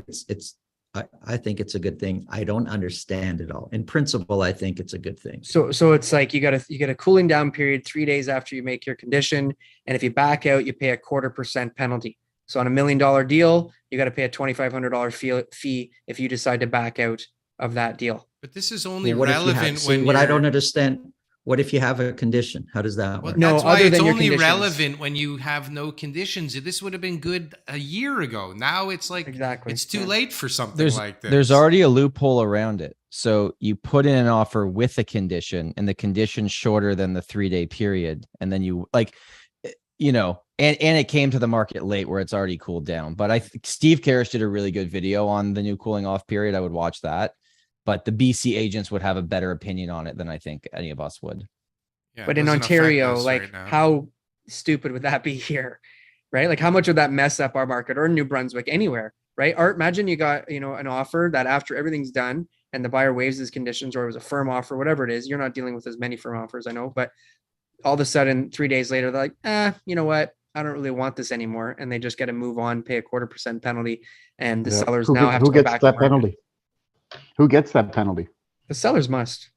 I think it's a good thing. I don't understand it all. In principle, I think it's a good thing. So it's like you get a cooling down period 3 days after you make your condition, and if you back out, you pay a 0.25% penalty. So on $1 million deal, you got to pay a $2,500 fee if you decide to back out of that deal. But this is only relevant when I don't understand. What if you have a condition? How does that work? No, that's why it's only relevant when you have no conditions. This would have been good a year ago. Now it's like, it's too late for something like this. There's already a loophole around it. So you put in an offer with a condition, and the condition's shorter than the 3-day period. And then you and it came to the market late where it's already cooled down. But I think Steve Karish did a really good video on the new cooling off period. I would watch that. But the BC agents would have a better opinion on it than I think any of us would. Yeah, but in Ontario, how stupid would that be here, right? Like, how much would that mess up our market, or New Brunswick, anywhere, right? Art, imagine you got, an offer that after everything's done and the buyer waives his conditions, or it was a firm offer, whatever it is. You're not dealing with as many firm offers, I know, but all of a sudden 3 days later, they're like, you know what? I don't really want this anymore. And they just got to move on, pay a 0.25% penalty. And the sellers now have to go back. Who gets that penalty? Who gets that penalty? The sellers must.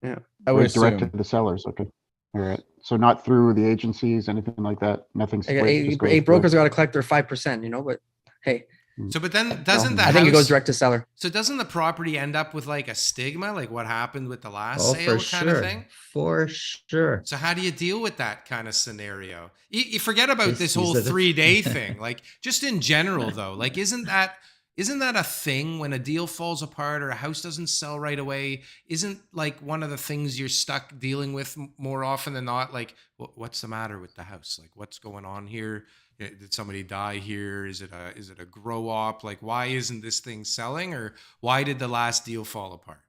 Yeah. I would Right, direct assume. to the sellers. Okay. All right. So not through the agencies, anything like that. Nothing. I got eight brokers got to collect their 5%, you know, but hey, So, but then no, doesn't the I think it goes house- direct to seller. So doesn't the property end up with like a stigma, like what happened with the last Oh, sale for kind of sure. thing? For sure. So how do you deal with that kind of scenario? You forget about this These whole are the- 3-day thing. Like just in general though, like isn't that a thing when a deal falls apart or a house doesn't sell right away? Isn't like one of the things you're stuck dealing with more often than not? Like what's the matter with the house? Like what's going on here? Did somebody die here? Is it a grow op? Like why isn't this thing selling, or why did the last deal fall apart?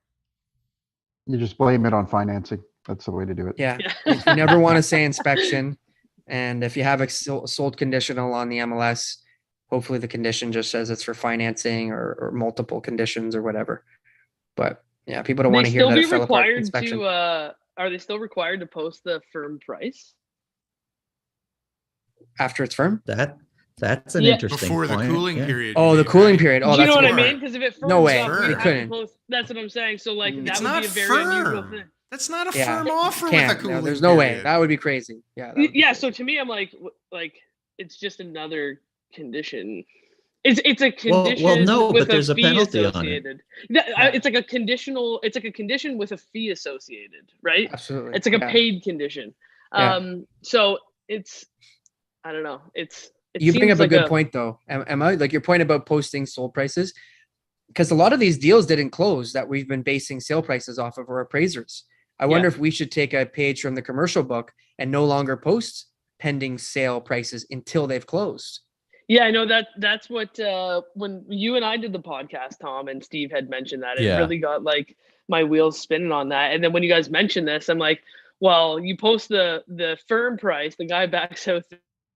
You just blame it on financing. That's the way to do it. Yeah. You never want to say inspection. And if you have a sold conditional on the MLS, hopefully the condition just says it's for financing or multiple conditions or whatever. But yeah, people don't want to hear that it fell apart inspection. Are they still required to post the firm price? After it's firm? That's an Yeah. interesting Before the point. cooling Yeah. period. Oh, you the mean, cooling right? period. Oh, Do you that's know what I good. mean? Because if it firms No way. up, Sure. we You have to couldn't. post. That's what I'm saying. So like that It's would not be a very unusual firm. thing. That's not a Yeah. firm offer with a Can't. cooling No, there's no way. period. That would be crazy. Yeah. that would be Yeah. crazy. So to me, I'm like it's just another condition. It's a Well, condition no, with but there's a fee penalty on it. associated. Yeah. It's like a conditional. It's like a condition with a fee associated, right? Absolutely. It's like a Yeah. paid condition. Yeah. So it's, I don't know. It You bring seems up a like good point though, Emma, like your point about posting sold prices, because a lot of these deals didn't close that we've been basing sale prices off of our appraisers. I wonder if we should take a page from the commercial book and no longer post pending sale prices until they've closed. Yeah, I know that's what when you and I did the podcast, Tom and Steve had mentioned that. It Yeah. really got like my wheels spinning on that. And then when you guys mentioned this, I'm like, well, you post the firm price, the guy backs out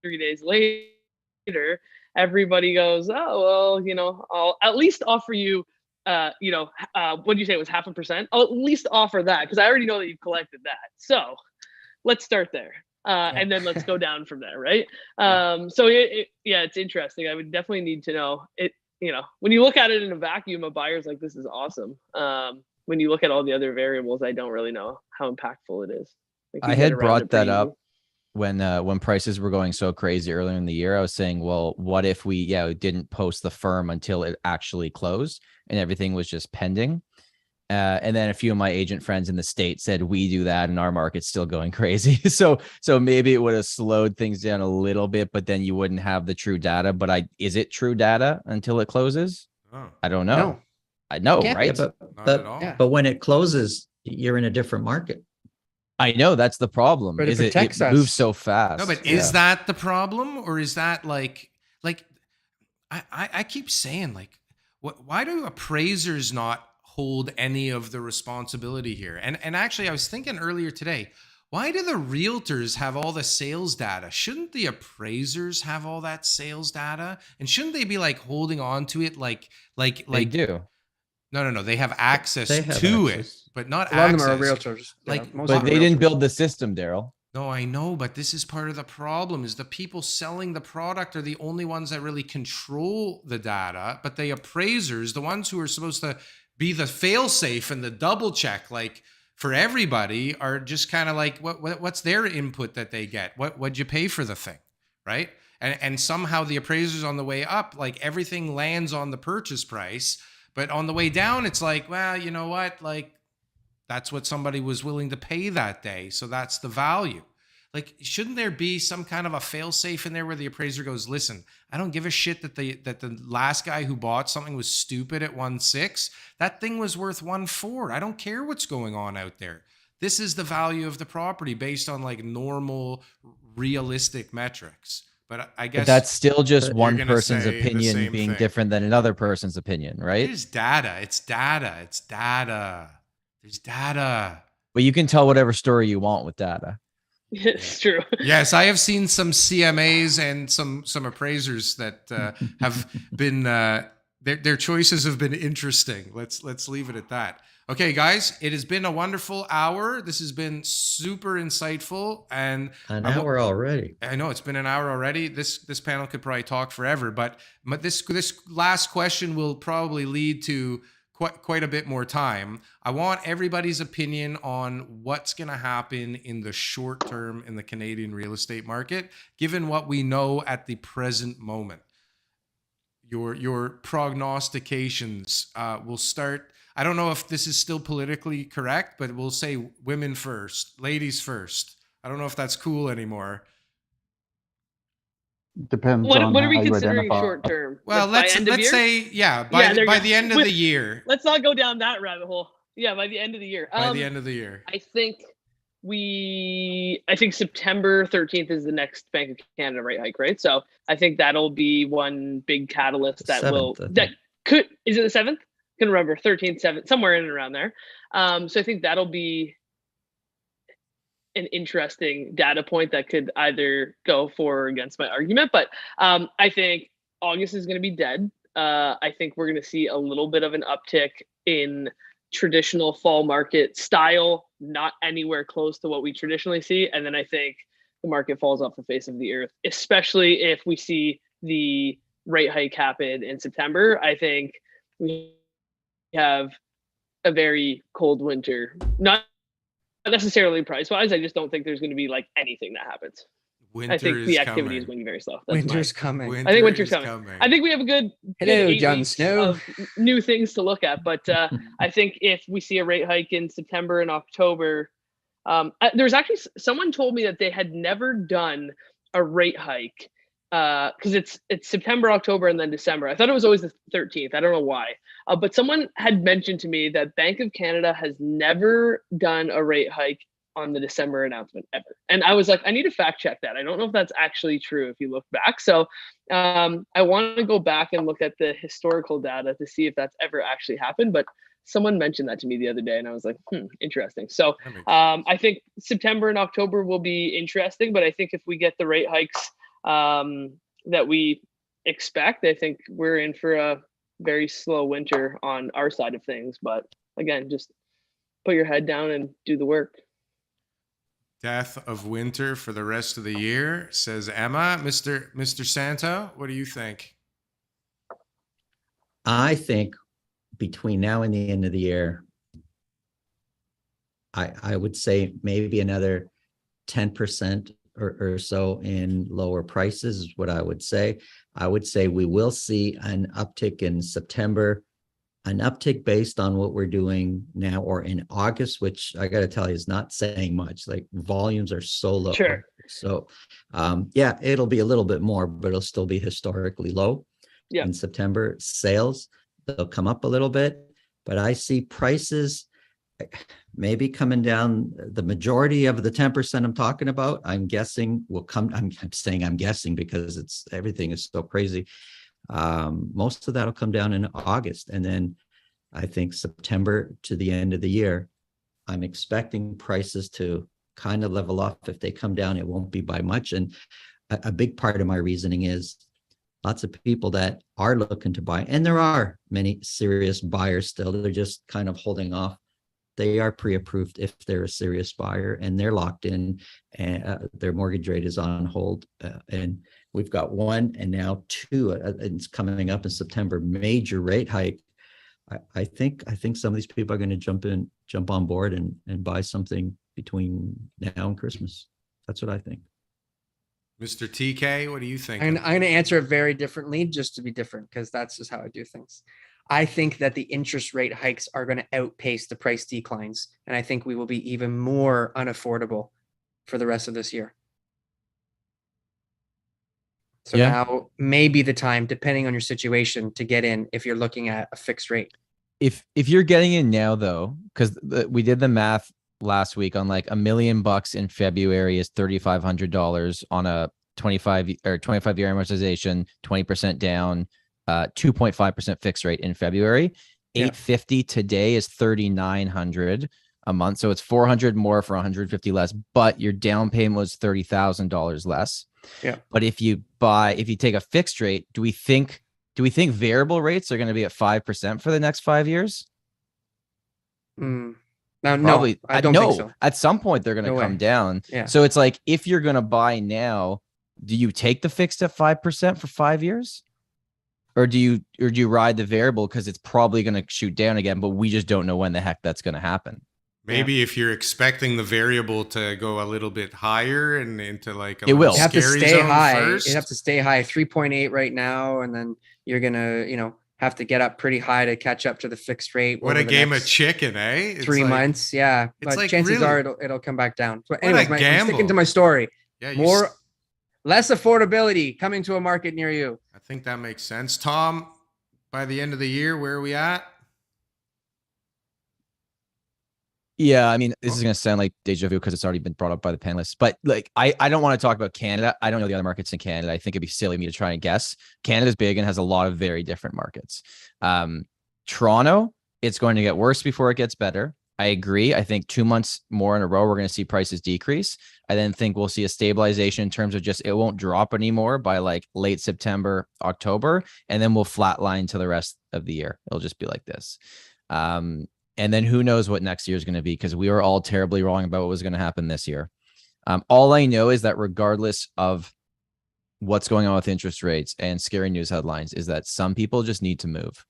3 days later, everybody goes, oh well, I'll at least offer you what did you say it was 0.5%? I'll at least offer that because I already know that you've collected that. So let's start there. And then let's go down from there, right? So it's interesting. I would definitely need to know it. When you look at it in a vacuum, a buyer's like, this is awesome. When you look at all the other variables, I don't really know how impactful it is. Like, I had brought that up when prices were going so crazy earlier in the year. I was saying, well, what if we didn't post the firm until it actually closed and everything was just pending? And then a few of my agent friends in the state said we do that and our market's still going crazy. So maybe it would have slowed things down a little bit, but then you wouldn't have the true data. But is it true data until it closes? Oh, I don't know. No. I know, Yeah, right? not at all. Yeah. But when it closes, you're in a different market. I know that's the problem. But it Is it protects us. moves so fast. No, but is that the problem, or is that like I keep saying like, why do appraisers not hold any of the responsibility here? And actually, I was thinking earlier today, why do the realtors have all the sales data? Shouldn't the appraisers have all that sales data? And shouldn't they be like holding on to it like they do? No. They have access They have to access. it, but not A lot access. of them are realtors. Like, most But of them they are didn't realtors. build the system, Daryl. No, I know, but this is part of the problem is the people selling the product are the only ones that really control the data, but the appraisers, the ones who are supposed to be the fail safe and the double check, like for everybody, are just kind of like, what's their input that they get? What'd you pay for the thing? Right. And somehow the appraisers on the way up, like everything lands on the purchase price, but on the way down, it's like, well, you know what? Like, that's what somebody was willing to pay that day. So that's the value. Like, shouldn't there be some kind of a fail safe in there where the appraiser goes, listen, I don't give a shit that the last guy who bought something was stupid at 1.6. That thing was worth 1.4. I don't care what's going on out there. This is the value of the property based on like normal, realistic metrics. But I guess But that's still just you're one gonna person's say the opinion same being thing. different than another person's opinion, right? There's data. It's data. It's data. There's data. But you can tell whatever story you want with data. It's true. Yes, I have seen some CMAs and some appraisers that have been their choices have been interesting. Let's leave it at that. Okay, guys, it has been a wonderful hour. This has been super insightful, and An hour already. I know it's been an hour already. This panel could probably talk forever, but this last question will probably lead to quite a bit more time. I want everybody's opinion on what's going to happen in the short term in the Canadian real estate market, given what we know at the present moment. Your prognostications. We'll start. I don't know if this is still politically correct, but we'll say women first, ladies first. I don't know if that's cool anymore. Depends What on are we how you considering identify. short term? Well, Like, by end of let's year? say there you by go. the end of the year. Let's not go down that rabbit hole. Yeah, by the end of the year. By the end of the year. I think September 13th is the next Bank of Canada rate hike, right? So I think that'll be one big catalyst that could, is it the 7th? I can remember 13th, 7th, somewhere in and around there. So I think that'll be an interesting data point that could either go for or against my argument. But I think August is going to be dead. I think we're going to see a little bit of an uptick in traditional fall market style, not anywhere close to what we traditionally see. And then I think the market falls off the face of the earth, especially if we see the rate hike happen in September. I think we have a very cold winter, not necessarily price wise. I just don't think there's going to be like anything that happens. I think the activity is going to be very slow. Winter's coming. I think winter's coming. I think we have a good Hello, 8 Jon weeks Snow. of new things to look at. But I think if we see a rate hike in September and October, there's actually someone told me that they had never done a rate hike because it's September, October, and then December. I thought it was always the 13th. I don't know why. But someone had mentioned to me that Bank of Canada has never done a rate hike on the December announcement ever. And I was like, I need to fact check that. I don't know if that's actually true if you look back. So I want to go back and look at the historical data to see if that's ever actually happened. But someone mentioned that to me the other day and I was like, interesting. So I think September and October will be interesting, but I think if we get the rate hikes that we expect, I think we're in for a very slow winter on our side of things. But again, just put your head down and do the work. Death of winter for the rest of the year, says Emma. Mr. Santo, what do you think? I think between now and the end of the year, I would say maybe another 10% or so in lower prices is what I would say. I would say we will see an uptick in September, an uptick based on what we're doing now or in August, which I got to tell you is not saying much. Like volumes are so low. Sure. So yeah, it'll be a little bit more, but it'll still be historically low. Yeah. In September. Sales, they'll come up a little bit, but I see prices maybe coming down. The majority of the 10% I'm talking about, I'm guessing will come. I'm saying I'm guessing because everything is so crazy. Most of that will come down in August. And then I think September to the end of the year, I'm expecting prices to kind of level off. If they come down, it won't be by much. And a big part of my reasoning is lots of people that are looking to buy, and there are many serious buyers still, they're just kind of holding off. They are pre-approved if they're a serious buyer and they're locked in and their mortgage rate is on hold. And we've got one and now two, it's coming up in September, major rate hike. I think some of these people are going to jump on board and buy something between now and Christmas. That's what I think. Mr. TK, what do you think? I'm going to answer it very differently just to be different because that's just how I do things. I think that the interest rate hikes are going to outpace the price declines. And I think we will be even more unaffordable for the rest of this year. So now may be the time, depending on your situation, to get in if you're looking at a fixed rate. If you're getting in now, though, because we did the math last week on like $1 million in February is $3,500 on a 25-year amortization, 20% down, 2.5% fixed rate in February. $850 today is $3,900 a month, so it's $400 more for $150 less. But your down payment was $30,000 less. Yeah. But if you take a fixed rate, do we think variable rates are going to be at 5% for the next 5 years? No, Probably. I don't think so. At some point they're going to come down. Yeah. So it's like, if you're going to buy now, do you take the fixed at 5% for 5 years? Or do you ride the variable because it's probably going to shoot down again, but we just don't know when the heck that's going to happen? Maybe if you're expecting the variable to go a little bit higher and into like a It will. You have to scary stay zone high. first. You have to stay high, 3.8 right now, and then you're gonna, have to get up pretty high to catch up to the fixed rate. What a game of chicken, eh? It's 3 like- months, yeah. it's But like chances really- are it'll come back down. But What a anyways, I'm sticking gamble. to my story. Yeah, Less affordability coming to a market near you. I think that makes sense. Tom, by the end of the year, where are we at? Yeah, I mean, this is going to sound like deja vu because it's already been brought up by the panelists. But like, I don't want to talk about Canada. I don't know the other markets in Canada. I think it'd be silly of me to try and guess. Canada's big and has a lot of very different markets. Toronto, it's going to get worse before it gets better. I agree. I think 2 months more in a row, we're going to see prices decrease. I then think we'll see a stabilization in terms of just it won't drop anymore by like late September, October, and then we'll flatline to the rest of the year. It'll just be like this. And then who knows what next year is going to be, because we were all terribly wrong about what was going to happen this year. All I know is that regardless of what's going on with interest rates and scary news headlines, is that some people just need to move.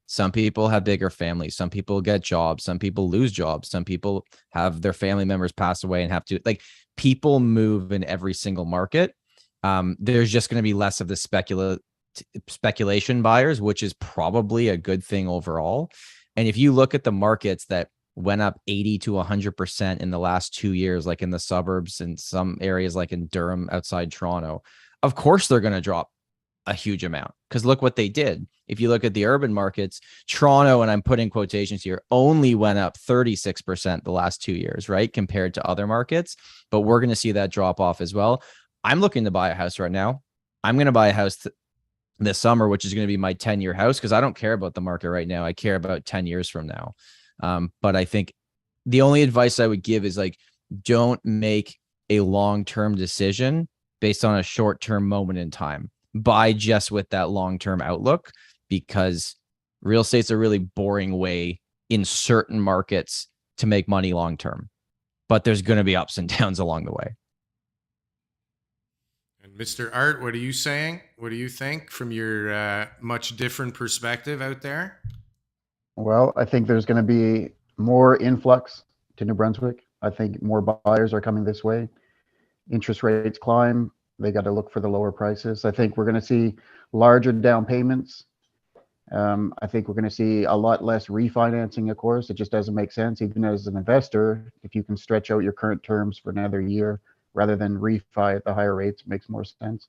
Some people have bigger families. Some people get jobs. Some people lose jobs. Some people have their family members pass away and have to, like, people move in every single market. There's just going to be less of the speculation buyers, which is probably a good thing overall. And if you look at the markets that went up 80 to 100% in the last 2 years, like in the suburbs and some areas like in Durham outside Toronto, of course they're going to drop a huge amount, because look what they did. If you look at the urban markets, Toronto, and I'm putting quotations here, only went up 36% the last 2 years, right? Compared to other markets, but we're going to see that drop off as well. I'm looking to buy a house right now. I'm going to buy a house this summer, which is going to be my 10-year house, because I don't care about the market right now. I care about 10 years from now. But I think the only advice I would give is, like, don't make a long-term decision based on a short-term moment in time. Buy just with that long-term outlook, because real estate's a really boring way in certain markets to make money long-term, but there's going to be ups and downs along the way. And Mr. Art, what are you saying? What do you think from your much different perspective out there? Well, I think there's going to be more influx to New Brunswick. I think more buyers are coming this way. Interest rates climb. They got to look for the lower prices. I think we're going to see larger down payments. I think we're going to see a lot less refinancing, of course. It just doesn't make sense. Even as an investor, if you can stretch out your current terms for another year rather than refi at the higher rates, it makes more sense.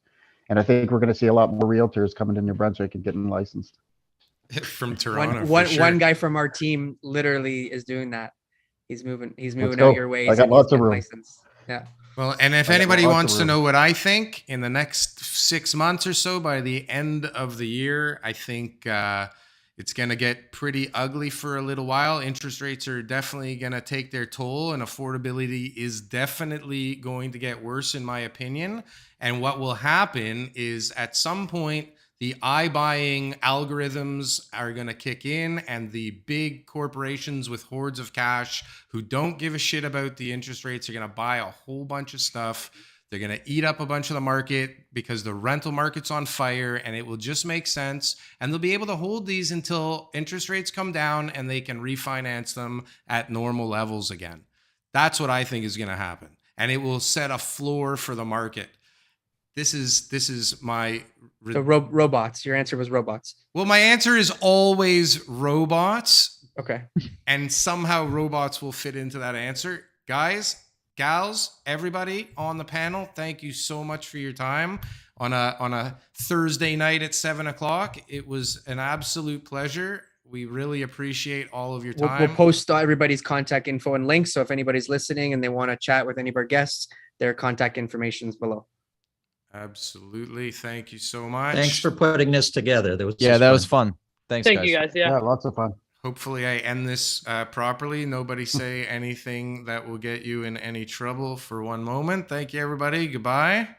And I think we're going to see a lot more realtors coming to New Brunswick and getting licensed. From Toronto. One guy from our team literally is doing that. He's moving out go. your way. I got lots of room. License. Yeah. Well, and if anybody wants to know what I think in the next 6 months or so, by the end of the year, I think it's going to get pretty ugly for a little while. Interest rates are definitely going to take their toll, and affordability is definitely going to get worse, in my opinion. And what will happen is, at some point, the iBuying algorithms are going to kick in, and the big corporations with hordes of cash who don't give a shit about the interest rates are going to buy a whole bunch of stuff. They're going to eat up a bunch of the market because the rental market's on fire, and it will just make sense. And they'll be able to hold these until interest rates come down and they can refinance them at normal levels again. That's what I think is going to happen. And it will set a floor for the market. This is my... So robots. Your answer was robots. Well, my answer is always robots. Okay. And somehow robots will fit into that answer. Guys, gals, everybody on the panel, thank you so much for your time on a Thursday night at 7:00. It was an absolute pleasure. We really appreciate all of your time. We'll post everybody's contact info and links. So if anybody's listening and they want to chat with any of our guests, their contact information is below. Absolutely. Thank you so much. Thanks for putting this together. That was fun. Thanks, Thank guys. you guys. Yeah. Lots of fun. Hopefully I end this properly. Nobody say anything that will get you in any trouble for one moment. Thank you, everybody. Goodbye.